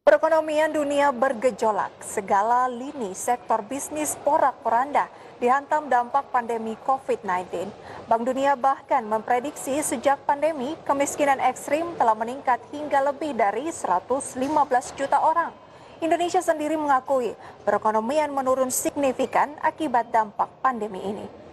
Perekonomian dunia bergejolak, segala lini sektor bisnis porak-poranda dihantam dampak pandemi COVID-19. Bank Dunia bahkan memprediksi sejak pandemi, kemiskinan ekstrim telah meningkat hingga lebih dari 115 juta orang. Indonesia sendiri mengakui perekonomian menurun signifikan akibat dampak pandemi ini.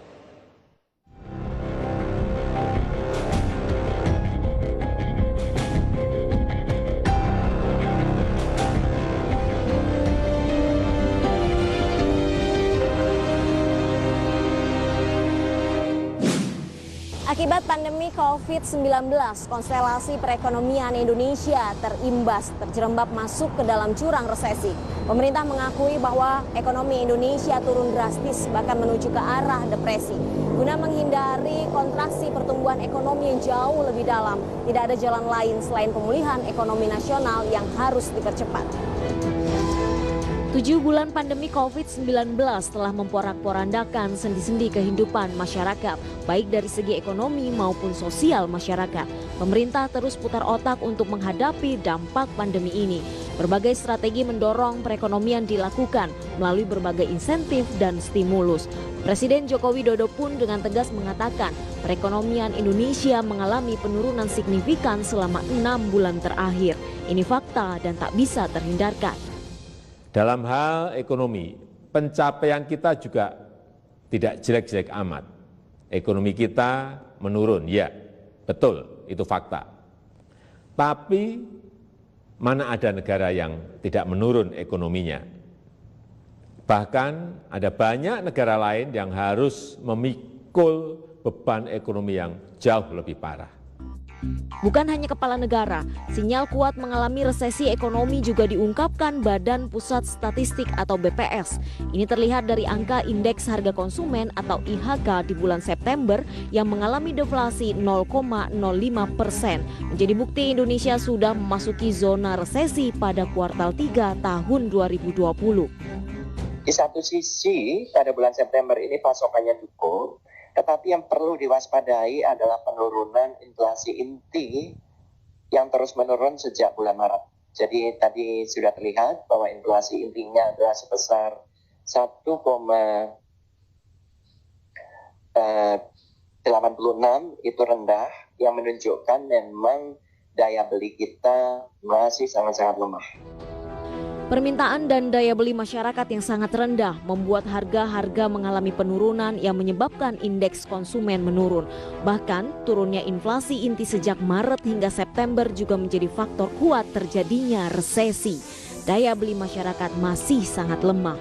Akibat pandemi COVID-19, konstelasi perekonomian Indonesia terjerembab masuk ke dalam jurang resesi. Pemerintah mengakui bahwa ekonomi Indonesia turun drastis, bahkan menuju ke arah depresi. Guna menghindari kontraksi pertumbuhan ekonomi yang jauh lebih dalam, tidak ada jalan lain selain pemulihan ekonomi nasional yang harus dipercepat. 7 bulan pandemi COVID-19 telah memporak-porandakan sendi-sendi kehidupan masyarakat, baik dari segi ekonomi maupun sosial masyarakat. Pemerintah terus putar otak untuk menghadapi dampak pandemi ini. Berbagai strategi mendorong perekonomian dilakukan melalui berbagai insentif dan stimulus. Presiden Joko Widodo pun dengan tegas mengatakan perekonomian Indonesia mengalami penurunan signifikan selama 6 bulan terakhir. Ini fakta dan tak bisa terhindarkan. Dalam hal ekonomi, pencapaian kita juga tidak jelek-jelek amat. Ekonomi kita menurun, ya, betul, itu fakta. Tapi mana ada negara yang tidak menurun ekonominya? Bahkan ada banyak negara lain yang harus memikul beban ekonomi yang jauh lebih parah. Bukan hanya kepala negara, sinyal kuat mengalami resesi ekonomi juga diungkapkan Badan Pusat Statistik atau BPS. Ini terlihat dari angka indeks harga konsumen atau IHK di bulan September yang mengalami deflasi 0,05%. Menjadi bukti Indonesia sudah memasuki zona resesi pada kuartal 3 tahun 2020. Di satu sisi pada bulan September ini pasokannya cukup, tetapi yang perlu diwaspadai adalah penurunan inflasi inti yang terus menurun sejak bulan Maret. Jadi tadi sudah terlihat bahwa inflasi intinya adalah sebesar 1,86, itu rendah, yang menunjukkan memang daya beli kita masih sangat-sangat lemah. Permintaan dan daya beli masyarakat yang sangat rendah membuat harga-harga mengalami penurunan yang menyebabkan indeks konsumen menurun. Bahkan turunnya inflasi inti sejak Maret hingga September juga menjadi faktor kuat terjadinya resesi. Daya beli masyarakat masih sangat lemah.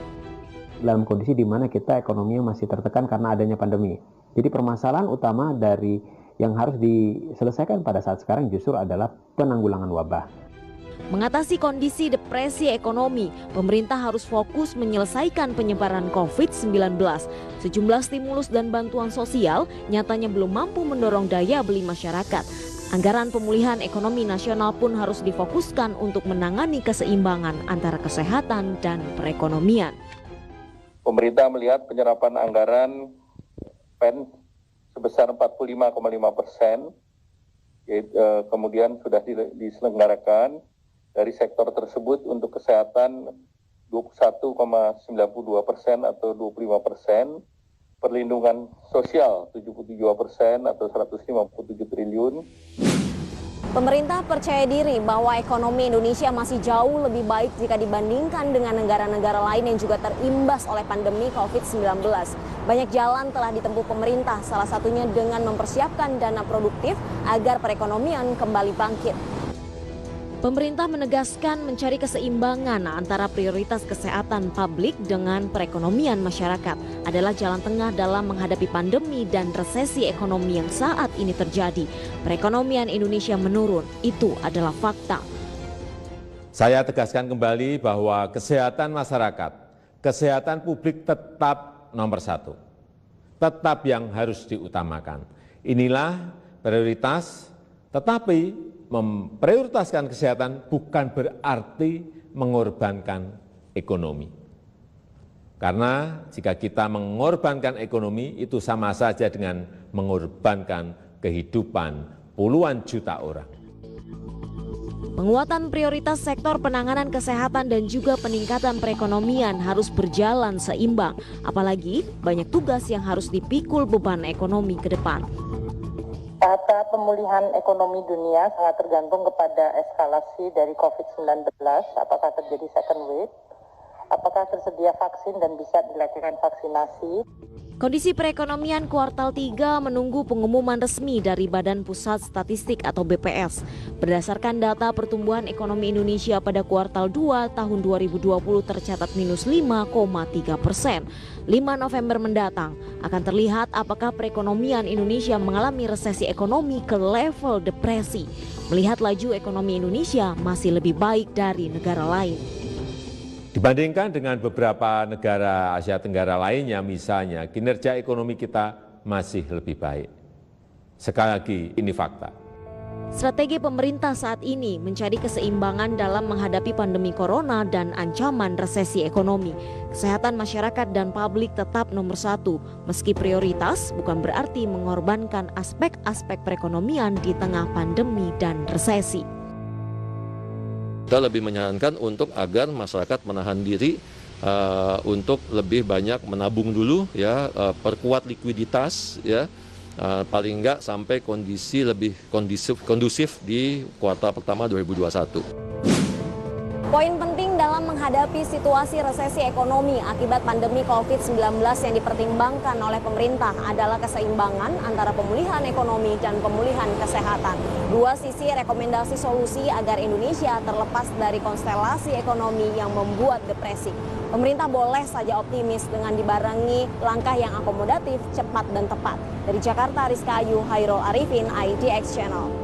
Dalam kondisi di mana kita ekonominya masih tertekan karena adanya pandemi. Jadi permasalahan utama dari yang harus diselesaikan pada saat sekarang justru adalah penanggulangan wabah. Mengatasi kondisi depresi ekonomi, pemerintah harus fokus menyelesaikan penyebaran COVID-19. Sejumlah stimulus dan bantuan sosial nyatanya belum mampu mendorong daya beli masyarakat. Anggaran pemulihan ekonomi nasional pun harus difokuskan untuk menangani keseimbangan antara kesehatan dan perekonomian. Pemerintah melihat penyerapan anggaran PEN sebesar 45,5%, kemudian sudah diselenggarakan. Dari sektor tersebut untuk kesehatan 21,92% atau 25%, perlindungan sosial 72% atau 157 triliun. Pemerintah percaya diri bahwa ekonomi Indonesia masih jauh lebih baik jika dibandingkan dengan negara-negara lain yang juga terimbas oleh pandemi COVID-19. Banyak jalan telah ditempuh pemerintah, salah satunya dengan mempersiapkan dana produktif agar perekonomian kembali bangkit. Pemerintah menegaskan mencari keseimbangan antara prioritas kesehatan publik dengan perekonomian masyarakat adalah jalan tengah dalam menghadapi pandemi dan resesi ekonomi yang saat ini terjadi. Perekonomian Indonesia menurun, itu adalah fakta. Saya tegaskan kembali bahwa kesehatan masyarakat, kesehatan publik tetap nomor satu. Tetap yang harus diutamakan. Inilah prioritas, tetapi memprioritaskan kesehatan bukan berarti mengorbankan ekonomi. Karena jika kita mengorbankan ekonomi, itu sama saja dengan mengorbankan kehidupan puluhan juta orang. Penguatan prioritas sektor penanganan kesehatan dan juga peningkatan perekonomian harus berjalan seimbang. Apalagi banyak tugas yang harus dipikul beban ekonomi ke depan. Tahap pemulihan ekonomi dunia sangat tergantung kepada eskalasi dari COVID-19, apakah terjadi second wave, apakah tersedia vaksin dan bisa dilakukan vaksinasi. Kondisi perekonomian kuartal 3 menunggu pengumuman resmi dari Badan Pusat Statistik atau BPS. Berdasarkan data pertumbuhan ekonomi Indonesia pada kuartal 2 tahun 2020 tercatat minus 5,3%. 5 November mendatang akan terlihat apakah perekonomian Indonesia mengalami resesi ekonomi ke level depresi. Melihat laju ekonomi Indonesia masih lebih baik dari negara lain. Dibandingkan dengan beberapa negara Asia Tenggara lainnya misalnya, kinerja ekonomi kita masih lebih baik. Sekali lagi, ini fakta. Strategi pemerintah saat ini mencari keseimbangan dalam menghadapi pandemi corona dan ancaman resesi ekonomi. Kesehatan masyarakat dan publik tetap nomor 1, meski prioritas bukan berarti mengorbankan aspek-aspek perekonomian di tengah pandemi dan resesi. Kita lebih menyarankan untuk agar masyarakat menahan diri untuk lebih banyak menabung dulu, ya, perkuat likuiditas, ya, paling enggak sampai kondisi lebih kondusif di kuartal pertama 2021. Poin penting dalam menghadapi situasi resesi ekonomi akibat pandemi COVID-19 yang dipertimbangkan oleh pemerintah adalah keseimbangan antara pemulihan ekonomi dan pemulihan kesehatan. Dua sisi rekomendasi solusi agar Indonesia terlepas dari konstelasi ekonomi yang membuat depresi. Pemerintah boleh saja optimis dengan dibarengi langkah yang akomodatif, cepat dan tepat. Dari Jakarta, Rizka Ayu, Hairul Arifin, IDX Channel.